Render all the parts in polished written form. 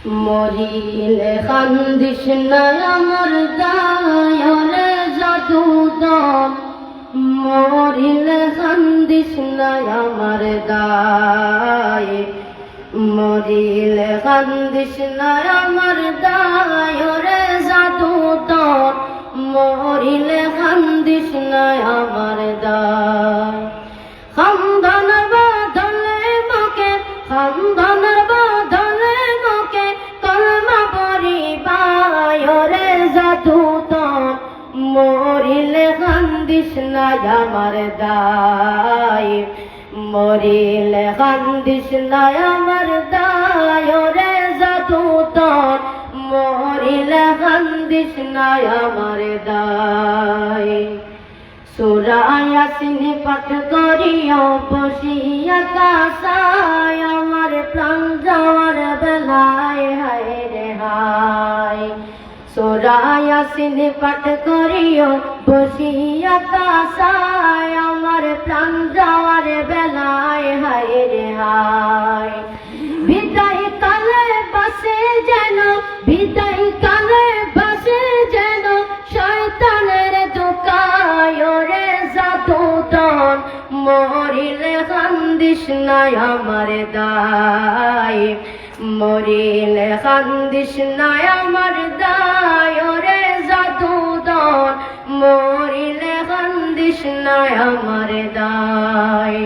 মরিলে কান্দিস না আমার দায়রে জাদুদর, মরিলে কান্দিস না আমার দায়, মরিলে কান্দিস না আমার দায়রে জাদুদর, মরিলে কান্দিস না আমার দায়। খামদানের বাঁধলে মুখে, খামদানের বাঁধলে মুখে কলমা পড়িবায় রে জাদুদর, মরিলে কান্দিস না আমার দায়, মরিলে কান্দিস না আমার দায় রে জাদুদর, মরিলে কান্দিস না আমার দায়। সূরা ইয়াসিন পাঠ করিও বসিয়া কাসায়, আমার প্রাণ যাওয়ার বেলায় হায় রে হায়। সূরা ইয়াসিন পাঠ করিও বসিয়া কাসায়, আমার প্রাণ যাওয়ার বেলায় হায় রে হায়। বিদায় কালে বাসে যেন, বিদায় কালে বাসে যেন শয়তানের দোকায় রে জাদুদর, মরিলে কান্দিস না আমার দায়, মরিলে কান্দিস না আমার দায় রে জাদুদর, মরিলে কান্দিস না আমার দায়।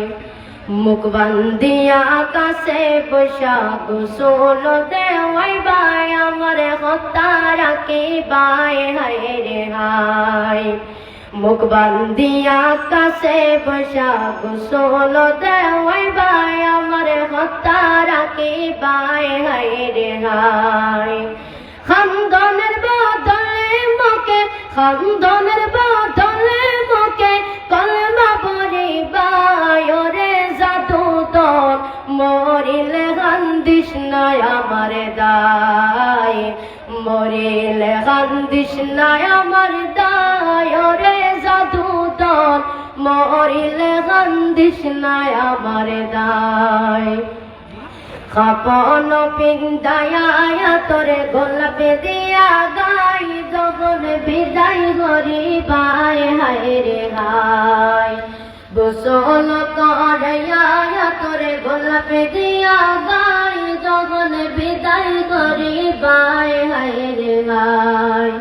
মুখ বান্ধিয়া আকাশে বৈশা গোসল দেওয়াই বাই, আমার হত্যা রাখি বাই হায় রে হায়। মুখ বান্ধিয়া আকাশে বৈশা গোসল দেওয়াই বাই, আমার হত্যা রাখি বাই হায় রে হায়। খামদনের বদলে মুখে, খামদনের বদলে মুখে কলমা পড়িবায় রে জাদুদর, মরিলে কান্দিস না আমার দায়, মরিলে কান্দিস না আমার দায় রে জাদুদর, মরিলে কান্দিস না আমার দায়। কাপন পিন্দায়া তোরে গোলাপে দিয়া গাই, যখন বিদায় করিবাই হায় রে হায়। গোসল করিয়া তোরে গোলাপে দিয়া গাই, যখন বিদায় করিবাই হায় রে হায়।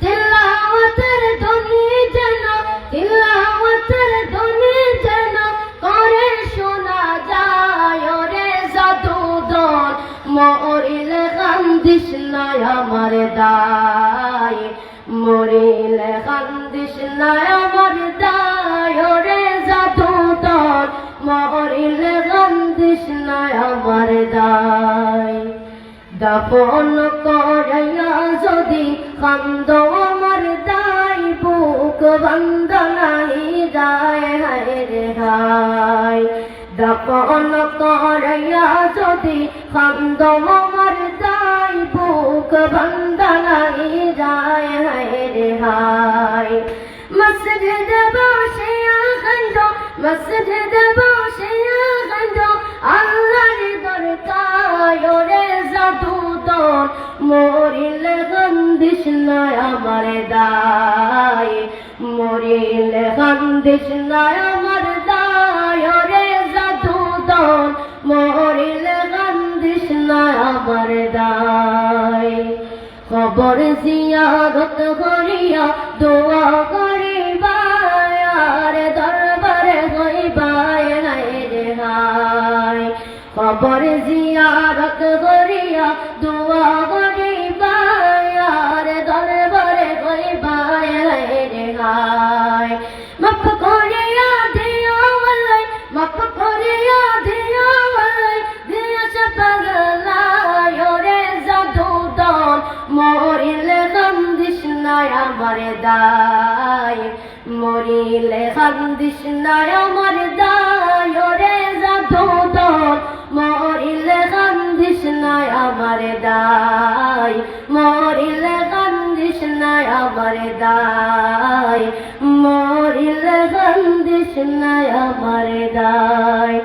তিলাওয়াতের ধ্বনি যেন, তিলাওয়াতের ধ্বনি যেন করে শোনা যায় রে জাদুদর, মরিলে কান্দিস না আমার দায়, মরিলে কান্দিস না আমার দায় রে জাদুদর, মরিলে কান্দিস না আমার দায়। দাফন করাইয়া যদি কান্দ আমার দায়, বুক বন্দনাই যায় হায় রে হায়। দাফন করাইয়া যদি কান্দ আমার দায়, বুক বন্দনাই যায় হায় রে হায়। মসজিদে বসিয়া কান্দ, মসজিদে বসিয়া কান্দ, আল্লাহর দরকার রে জাদুদর, মরিলে কান্দিস না আমার দায়, মরিলে কান্দিস না আমার দায় রে জাদুদর, মরিলে কান্দিস না আমার দায়। কবর জিয়ারত করিয়া দোয়া করিবাই, আর দরবারে হইবাই হায় রে হায়। কবর জিয়ারত করিয়া দোয়া করিবাই, আর দরবারে হইবাই হায় রে হায়। মাফ করিয়া দিও আল্লাহ, মাফ করিয়া দিও আল্লাহ, দিয়েছে পাগলায় রে জাদুদর, মরিলে কান্দিস না আমার দায়, মরিলে কান্দিস না আমার দায় রে জাদুদর, মরিলে কান্দিস না আমার দায়, মরিলে কান্দিস না আমার দায়, মরিলে কান্দিস না আমার দায়।